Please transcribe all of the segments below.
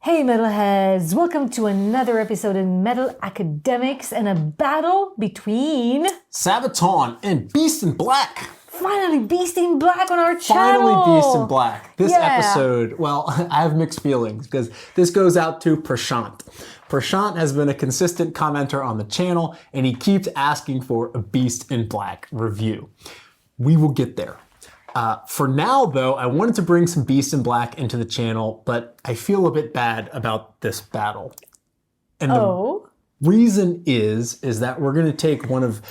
Hey metalheads, welcome to another episode in Metal Academics and a battle between Sabaton and Beast in Black. Finally Beast in Black on our channel. Finally Beast in Black. This episode, well, I have mixed feelings because this goes out to Prashant. Prashant has been a consistent commenter on the channel and he keeps asking for a Beast in Black review. We will get there. For now, though, I wanted to bring some Beast in Black into the channel, but I feel a bit bad about this battle. And the reason is that we're going to take one of,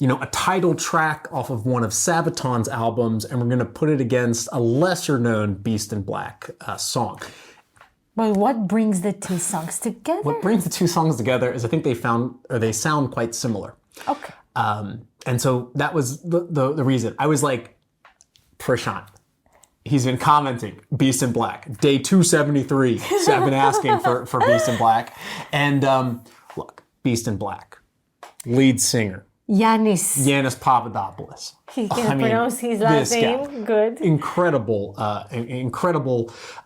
a title track off of one of Sabaton's albums, and we're going to put it against a lesser-known Beast in Black song. But what brings the two songs together? What brings the two songs together is I think they sound quite similar. Okay. And so that was the reason. I was like, Prashant. He's been commenting Beast in Black. Day 273. So I've been asking for Beast in Black. And look, Beast in Black. Lead singer. Yannis Papadopoulos. He can pronounce his last name. Good. Incredible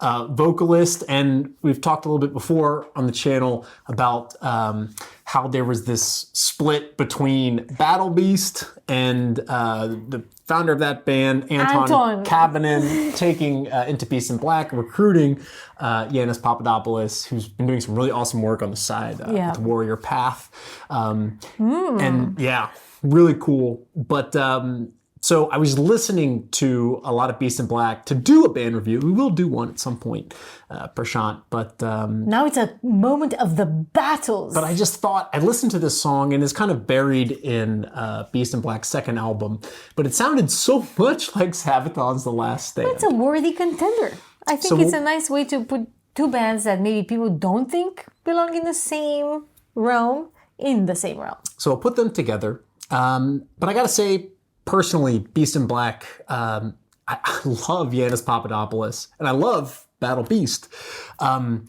vocalist. And we've talked a little bit before on the channel about how there was this split between Battle Beast and the founder of that band, Anton Kabanen, taking into Beast in Black, recruiting Yannis Papadopoulos, who's been doing some really awesome work on the side with Warrior Path. And yeah, really cool. But so I was listening to a lot of Beast in Black to do a band review. We will do one at some point, Prashant. But now it's a moment of the battles. But I just thought, I listened to this song and it's kind of buried in Beast in Black's second album. But it sounded so much like Sabaton's The Last Stand. It's a worthy contender. I think it's a nice way to put two bands that maybe people don't think belong in the same realm in the same realm. So I'll put them together. But I gotta say, personally, Beast in Black, I love Yannis Papadopoulos, and I love Battle Beast. But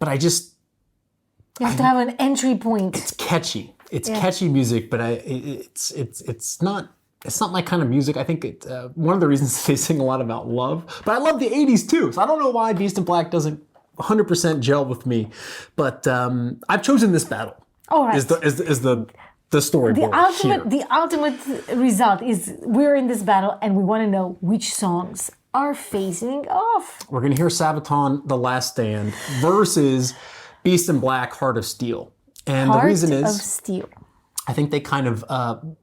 I just... You have to have an entry point. It's catchy. It's catchy music, but it's not my kind of music. I think one of the reasons they sing a lot about love. But I love the 80s too, so I don't know why Beast in Black doesn't 100% gel with me. But I've chosen this battle. All right. Is the storyboard The ultimate result is we're in this battle and we want to know which songs are facing off. We're going to hear Sabaton, The Last Stand, versus Beast in Black, Heart of Steel. And the reason is, Heart of Steel. I think they kind of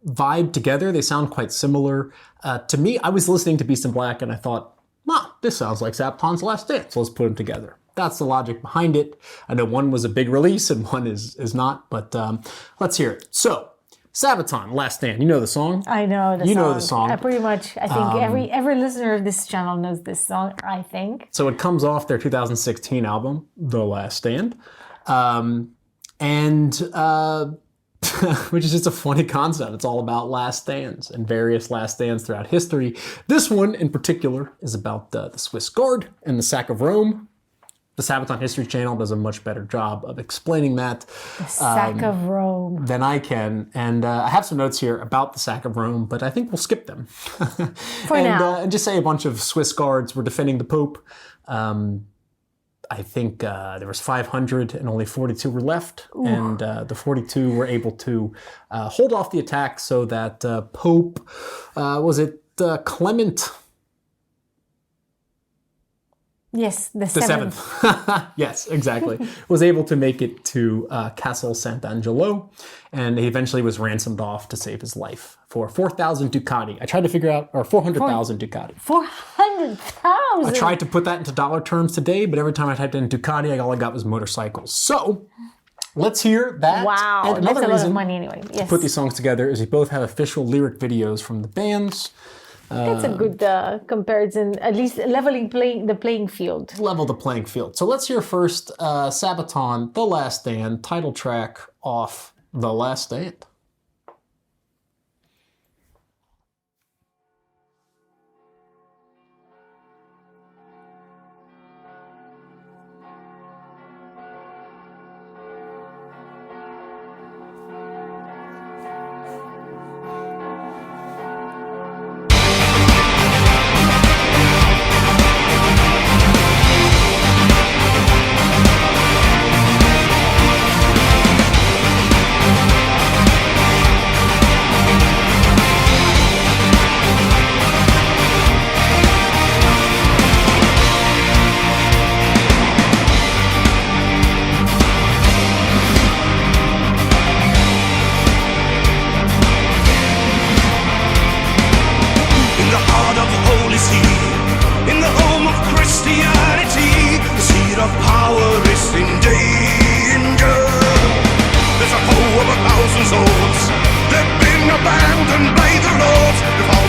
vibe together. They sound quite similar. To me, I was listening to Beast in Black and I thought, this sounds like Sabaton's Last Stand, so let's put them together. That's the logic behind it. I know one was a big release and one is not, but let's hear it. So, Sabaton, Last Stand. You know the song? I know the song. You know the song. I think every listener of this channel knows this song, I think. So it comes off their 2016 album, The Last Stand. Which is just a funny concept. It's all about last stands and various last stands throughout history. This one in particular is about the Swiss Guard and the sack of Rome. The Sabaton History Channel does a much better job of explaining that. The sack of Rome. Than I can. And I have some notes here about the sack of Rome, but I think we'll skip them. For now. And just say a bunch of Swiss guards were defending the Pope. I think there was 500 and only 42 were left. Ooh. And the 42 were able to hold off the attack so that Pope, Clement? Yes, the seventh. Yes, exactly. Was able to make it to Castle Sant'Angelo, and he eventually was ransomed off to save his life for 4,000 ducati. I tried to figure out, or 400,000 ducati. 400,000? I tried to put that into dollar terms today, but every time I typed in ducati, all I got was motorcycles. So, let's hear that. Wow, and another that's a lot reason of money anyway. Yes. To put these songs together is we both have official lyric videos from the bands. That's a good comparison, at least the playing field. Level the playing field. So let's hear first Sabaton, The Last Stand, title track off The Last Stand.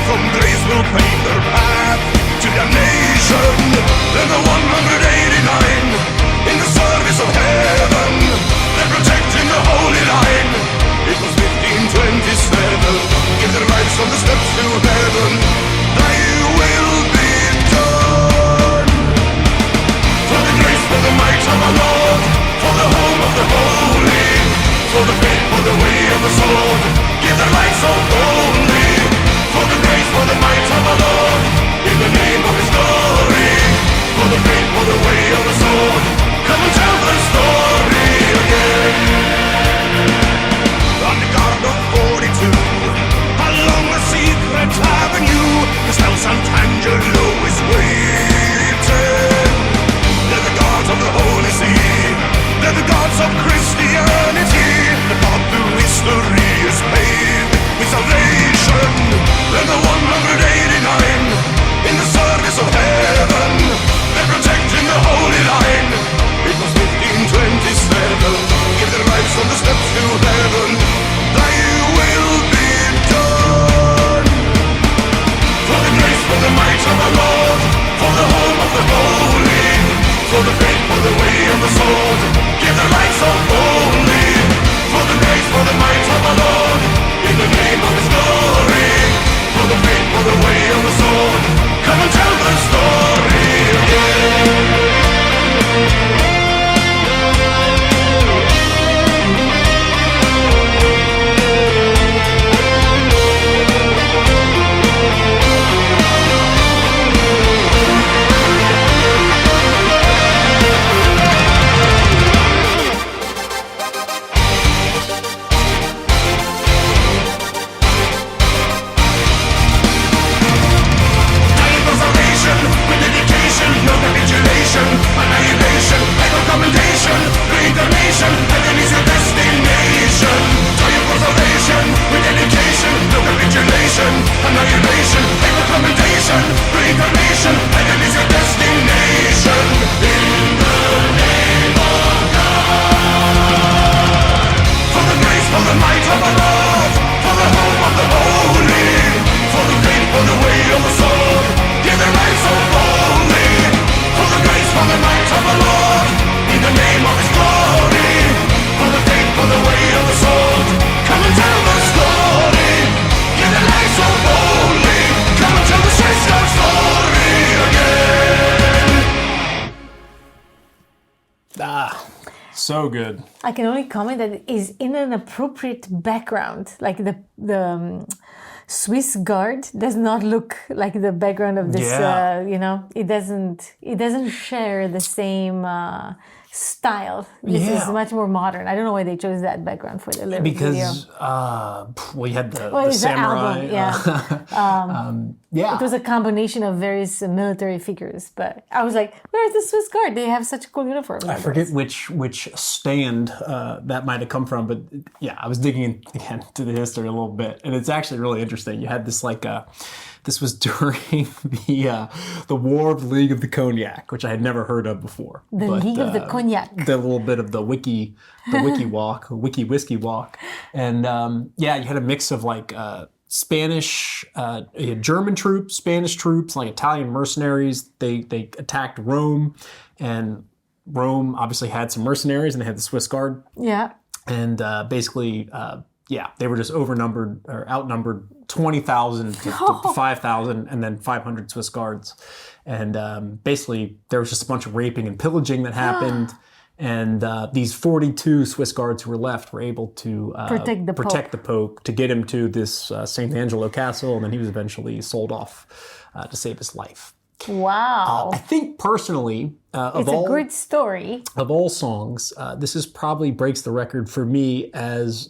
from grace will pave their path to damnation. They're the 189 in the service of heaven. They're protecting the holy line. It was 1527. Give their lives on the steps to heaven. Thy will be done. For the grace, for the might of our Lord, for the home of the holy, for the faith, for the way of the sword, give their lives so boldly. For the grace, for the might of our Lord, in the name of His glory, for the faith, for the way of the sword, come and tell the story again. On the guard of 42, along the secret avenue, the Stel Sant'Angelo is waiting. They're the guards of the Holy See, they're the gods of Christianity, the path through history is paved with salvation. They're the 189 in the service of heaven. They're protecting the holy line. It was 1527. Give their lives on the steps to heaven. Thy will be done. For the grace, for the might of our Lord, for the home of the holy, for the faith, for the way of the sword, give their lives so boldly. For the grace, for the might of our Lord, in the name of His glory, for the faith, for the way of the sword, come and tell the story again. With dedication, no capitulation, annihilation, commendation, reincarnation, heaven is your destination. Triumph for salvation, with dedication, no capitulation, annihilation, commendation, reincarnation, heaven is your destination. In the name of God. For the grace, for the might of our Lord, for the hope of the holy, for the faith, for the way of the sword, give their lives so boldly. For the grace, for the might of the Lord, in the name of His glory, for the faith, for the way of the sword, come and tell the story. Give their lives so boldly. Come and tell the Swiss God story again. So good. I can only comment that it is in an appropriate background. Like the Swiss Guard does not look like the background of this. It doesn't share the same style. This is much more modern. I don't know why they chose that background for the lyric video. Because you had the samurai. Album, It was a combination of various military figures, but I was like, where's the Swiss Guard? They have such a cool uniform. I forget which stand that might have come from, but yeah, I was digging again to the history a little bit, and it's actually really interesting. You had this this was during the War of the League of the Cognac, which I had never heard of before. League of the Cognac. The little bit of the wiki walk, wiki whiskey walk, and you had a mix of Spanish, you had German troops, Spanish troops, like Italian mercenaries. They attacked Rome, and Rome obviously had some mercenaries, and they had the Swiss Guard. Yeah. And basically, they were just outnumbered 20,000 to 5,000, and then 500 Swiss Guards. And basically, there was just a bunch of raping and pillaging that happened. And these 42 Swiss Guards who were left were able to protect the Pope, to get him to this St. Angelo castle, and then he was eventually sold off to save his life. Wow. I think personally, it's a great story. Of all songs, this is probably breaks the record for me as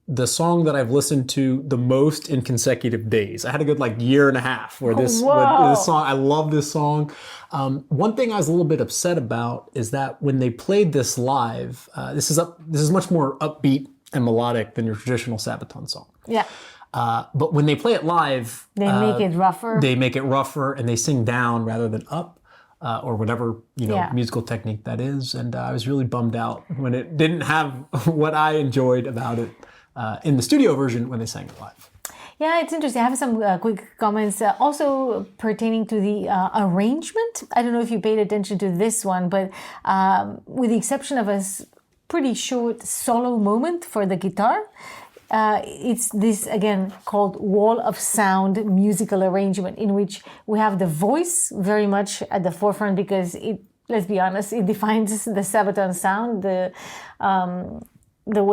the song that I've listened to the most in consecutive days. I had a good year and a half where this song, I love this song. One thing I was a little bit upset about is that when they played this live, this is much more upbeat and melodic than your traditional Sabaton song. Yeah. But when they play it live, they make it rougher. They make it rougher, and they sing down rather than up. Or whatever musical technique that is, and I was really bummed out when it didn't have what I enjoyed about it in the studio version when they sang it live. Yeah, it's interesting. I have some quick comments also pertaining to the arrangement. I don't know if you paid attention to this one, but with the exception of a pretty short solo moment for the guitar, it's this, again, called wall of sound musical arrangement, in which we have the voice very much at the forefront because let's be honest, it defines the Sabaton sound, the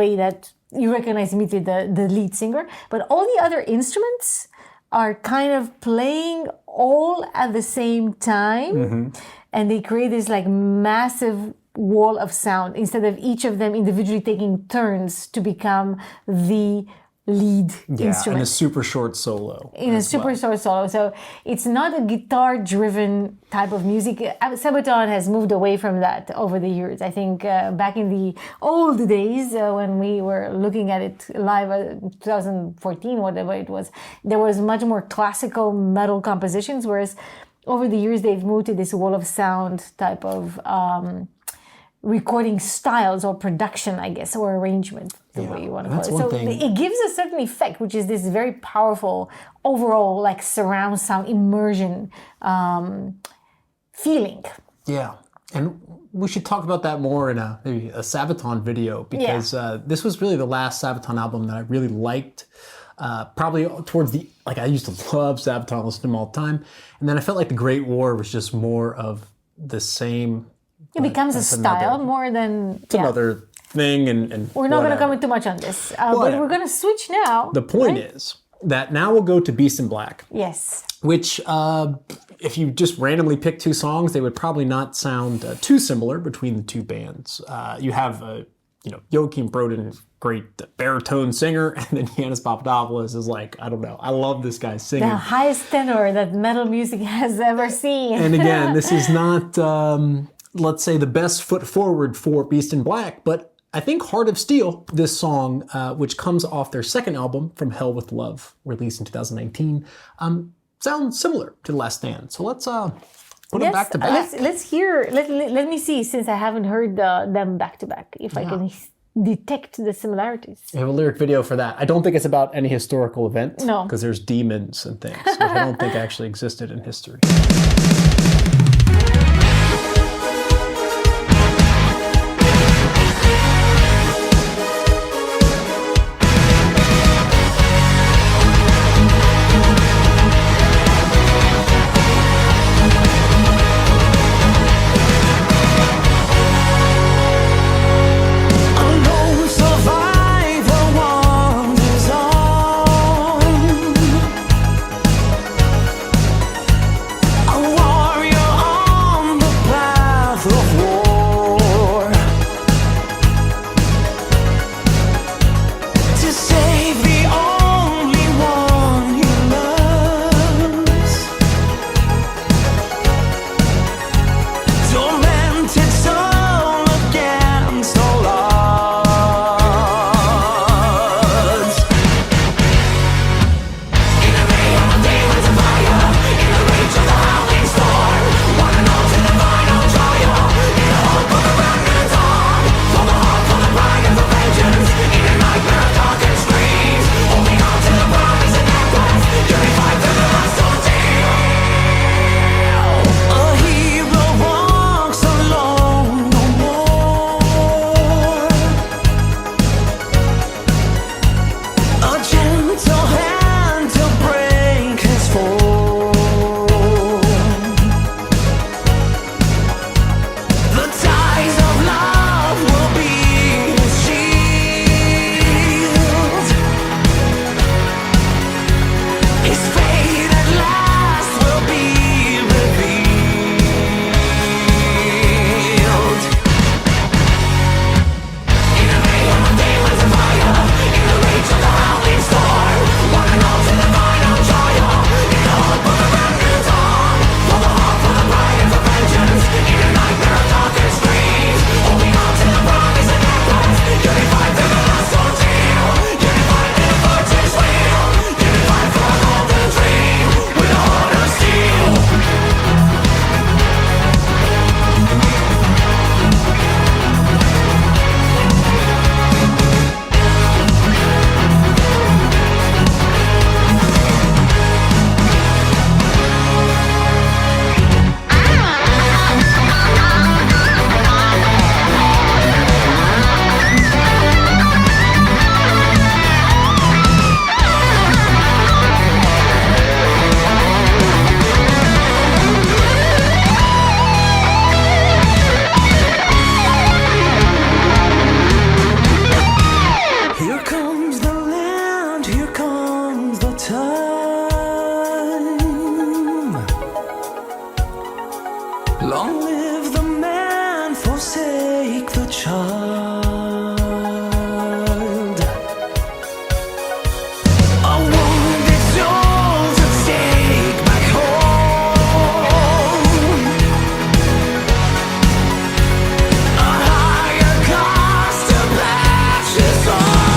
way that you recognize immediately the lead singer, but all the other instruments are kind of playing all at the same time, and they create this like massive wall of sound instead of each of them individually taking turns to become the lead instrument. In a super short solo. Short solo. So it's not a guitar-driven type of music. Sabaton has moved away from that over the years. I think back in the old days when we were looking at it live in 2014, whatever it was, there was much more classical metal compositions, whereas over the years they've moved to this wall of sound type of recording styles or production, I guess, or arrangement, the way you want to call it. So it gives a certain effect, which is this very powerful overall like surround sound immersion feeling. Yeah. And we should talk about that more in maybe a Sabaton video, because this was really the last Sabaton album that I really liked. Probably towards I used to love Sabaton, listen to them all the time. And then I felt like the Great War was just more of the same. It becomes a style more than... It's another thing. And we're not going to comment too much on this. But we're going to switch now. The point is that now we'll go to Beast in Black. Yes. Which, if you just randomly pick two songs, they would probably not sound too similar between the two bands. You have, Joachim Broden, great baritone singer, and then Yannis Papadopoulos is like, I don't know, I love this guy singing. The highest tenor that metal music has ever seen. And again, this is not... let's say the best foot forward for Beast in Black, but I think Heart of Steel, this song, which comes off their second album, From Hell with Love, released in 2019, sounds similar to The Last Stand. So let's put them back to back. Let's hear, let me see, since I haven't heard them back to back, if I can detect the similarities. I have a lyric video for that. I don't think it's about any historical event. No. Because there's demons and things, which I don't think actually existed in history. I child. A wounded soul to take back home. A higher cost to patch his heart.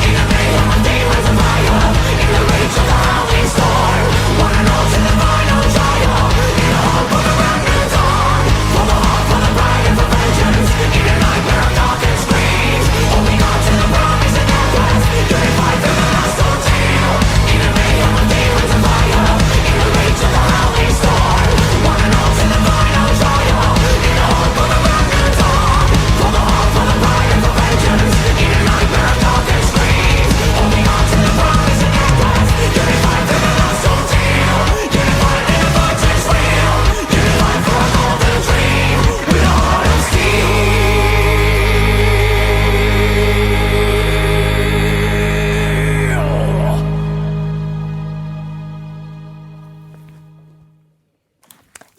In the mayhem of demons and fire, in the reach of the howling storm, one and all to the final trial, in the hope of a brand new dawn. For the heart, for the pride and for vengeance, in a nightmare of dark and screams, holding on to the promise and endless, unified through the last ordeal. In the mayhem of demons and fire, in the reach of the howling storm, one and all to the final trial, in the hope of a brand new dawn. For the heart, for the pride and for vengeance, in a nightmare of dark and screams, holding on to the promise and endless, unified through the last ordeal. Unified in a virtuous wheel, unified for a golden dream, with a heart of steel.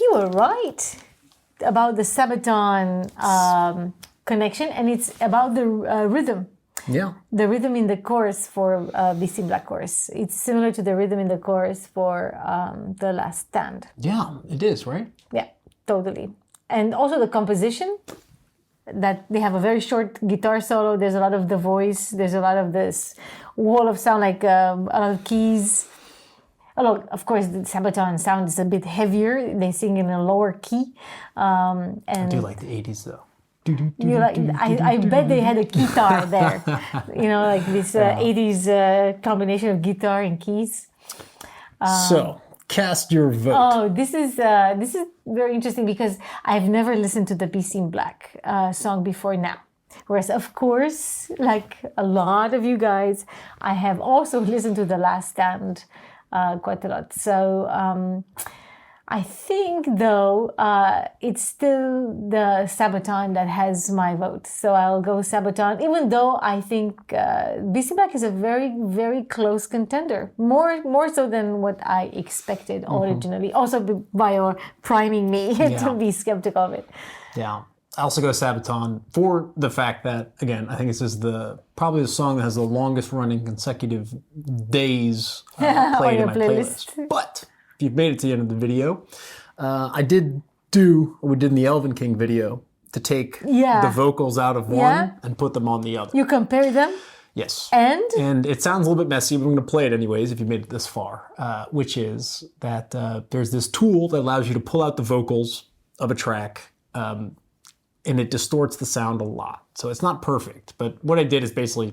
You were right about the Sabaton connection, and it's about the rhythm. Yeah. The rhythm in the chorus for BC Black chorus. It's similar to the rhythm in the chorus for The Last Stand. Yeah, it is, right? Yeah, totally. And also the composition, that they have a very short guitar solo. There's a lot of the voice. There's a lot of this wall of sound, like a lot of keys. Although, of course, the Sabaton sound is a bit heavier. They sing in a lower key. I do like the 80s, though. You like? I bet they had a guitar there. You know, like this 80s combination of guitar and keys. So, cast your vote. Oh, this is very interesting because I've never listened to the Beast in Black song before now. Whereas, of course, like a lot of you guys, I have also listened to The Last Stand quite a lot. So I think, though, it's still the Sabaton that has my vote. So I'll go Sabaton, even though I think BC Black is a very, very close contender. More so than what I expected originally. Also by your priming me to be skeptical of it. Yeah. I also go Sabaton for the fact that, again, I think this is probably the song that has the longest running consecutive days played in my playlist. But if you've made it to the end of the video, I did do what we did in the Elven King video to take the vocals out of one and put them on the other. You compare them? Yes. And it sounds a little bit messy, but I'm going to play it anyways if you made it this far, which is that there's this tool that allows you to pull out the vocals of a track, and it distorts the sound a lot. So it's not perfect, but what I did is basically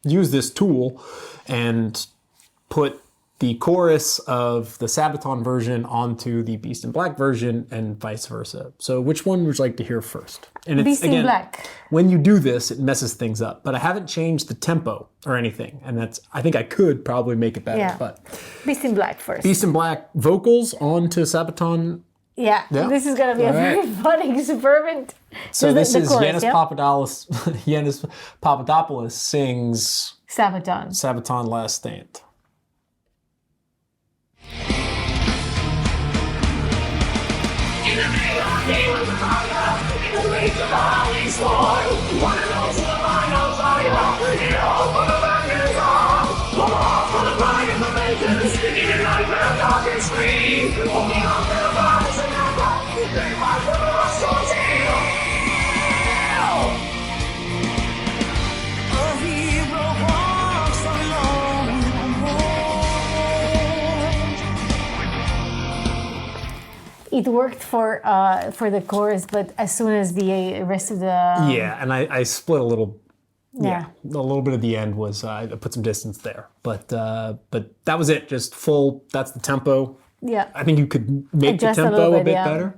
use this tool and put the chorus of the Sabaton version onto the Beast in Black version and vice versa. So which one would you like to hear first? And it's, Beast in again, Black. when you do this, it messes things up, but I haven't changed the tempo or anything. And I think I could probably make it better, but Beast in Black first. Beast in Black vocals onto Sabaton. Yeah, this is going to be a very fun experiment. So this is chorus, Yanis Papadopoulos. Yanis Papadopoulos sings Sabaton Last Stand. It worked for the chorus, but as soon as the rest of the and I split a little. A little bit of the end was I put some distance there, but that was it. Just full. That's the tempo. Yeah, I think you could make adjust the tempo a bit yeah. better.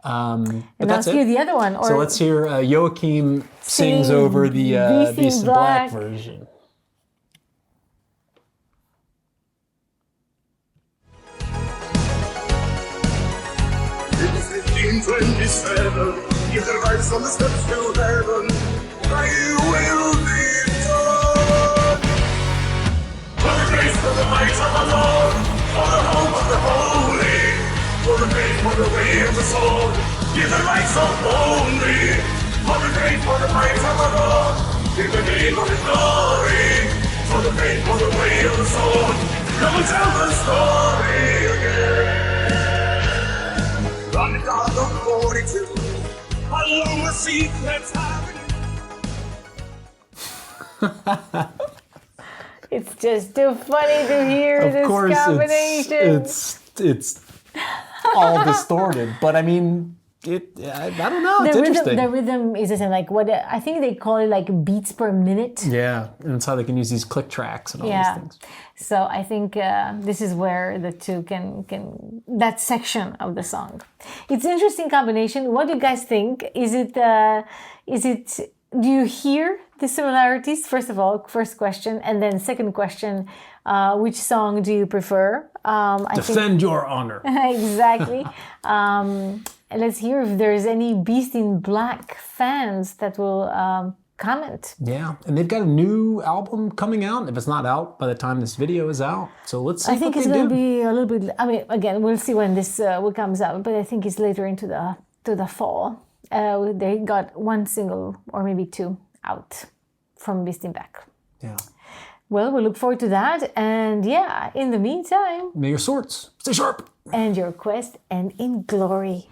But and that's I'll it. hear the other one. Or So let's hear Joachim sings over the Beast in Black version. In 1527, you can rise on the steps to heaven. Thy will be done. For the grace of the might of the Lord, for the hope of the holy, for the faith for the way of the soul. Give the right soul only. For the great, for the might of the Lord. Give the name of his glory. For the faith, for the way of the soul. Come and tell the story again. On the dark of 42, along the secrets avenue. It's just too funny to hear Of this course, combination. it's all distorted, but I mean, I don't know. It's interesting. The rhythm is the same. Like what I think they call it like beats per minute. Yeah, and that's how they can use these click tracks and all these things. So I think this is where the two can that section of the song. It's an interesting combination. What do you guys think? Is it? Do you hear the similarities? First of all, first question, and then second question, which song do you prefer? Defend your honor. Exactly. Let's hear if there's any Beast in Black fans that will comment. Yeah, and they've got a new album coming out. If it's not out by the time this video is out, so let's see. I think it's going to be a little bit. I mean, again, we'll see when this comes out, but I think it's later into the fall. They got one single or maybe two out from Beast in Black. Yeah. Well, we look forward to that. And yeah, in the meantime, may your swords stay sharp. And your quest end in glory.